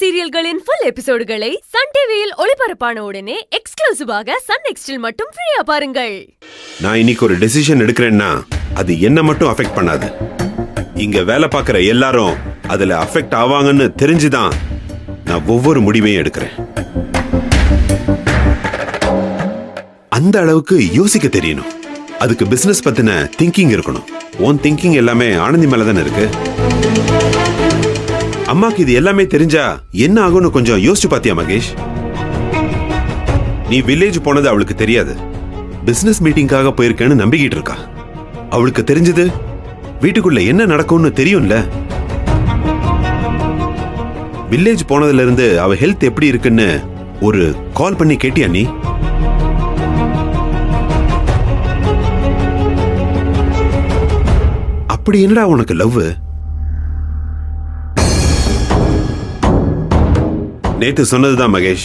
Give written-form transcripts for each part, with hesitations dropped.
சீரியல்களின் full எபிசோடுகளை Sun டிவியில் ஒளிபரப்பான உடனே எக்ஸ்க்ளூசிவாக சன் நெக்ஸ்டில் மட்டும் ஃப்ரீயா பாருங்கள். நான் இன்னைக்கு ஒரு டெசிஷன் எடுக்கிறேன்னா அது என்ன மட்டும் அஃபெக்ட் பண்ணாது. இங்க வேலை பார்க்குற எல்லாரும் அதுல அஃபெக்ட் ஆவாங்கன்னு தெரிஞ்சுதான் நான் ஒவ்வொரு முடிவையும் எடுக்கிறேன். அந்த அளவுக்கு யோசிக்க தெரியணும். அதுக்கு பிசினஸ் பத்தின திங்கிங் இருக்கணும். உன் திங்கிங் எல்லாமே ஆனந்தி மேல தானே இருக்கு. அம்மாக்கு இது எல்லாமே தெரிஞ்சா என்ன ஆகும்னு கொஞ்சம் யோசிச்சு பாத்தியா மகேஷ்? நீ வில்லேஜ் போனது அவளுக்கு தெரியாது. பிசினஸ் மீட்டிங்காக போயிருக்கேன்னு நம்பிக்கிட்டு இருக்கா. அவளுக்கு தெரிஞ்சது வீட்டுக்குள்ள என்ன நடக்கும்னு தெரியும்ல. வில்லேஜ் போனதுல இருந்து அவ ஹெல்த் எப்படி இருக்குன்னு ஒரு கால் பண்ணி கேட்டியா நீ? அப்படி என்னடா உனக்கு லவ்? நேத்து சொன்னதுதான் மகேஷ்.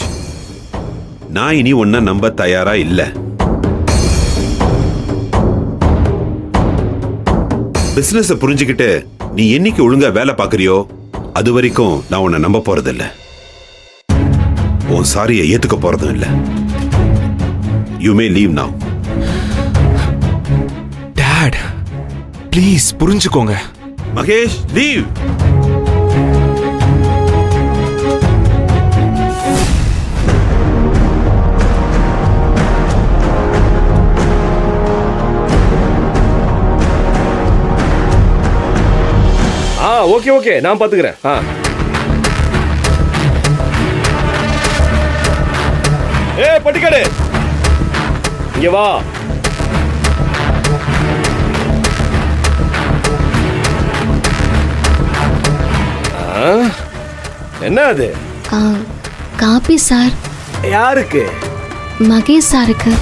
நான் இனி ஒன்ன நம்ப தயாரா இல்ல. பிசினஸ் புரிஞ்சுக்கிட்டு நீ என்னைக்கு ஒழுங்கா வேலை பாக்குறியோ அது வரைக்கும் நான் உன்னை நம்ப போறது இல்ல. உன் சாரியை ஏத்துக்க போறதும் இல்ல. You may leave now. Dot please புரிஞ்சுக்கோங்க. மகேஷ் லீவ். ஓகே ஓகே நான் பாத்துக்கிறேன். ஏய் பட்டிக்காடு இங்க வா. என்ன அது? Coffee sir. யாருக்கு? மகேஷ் சாருக்கு.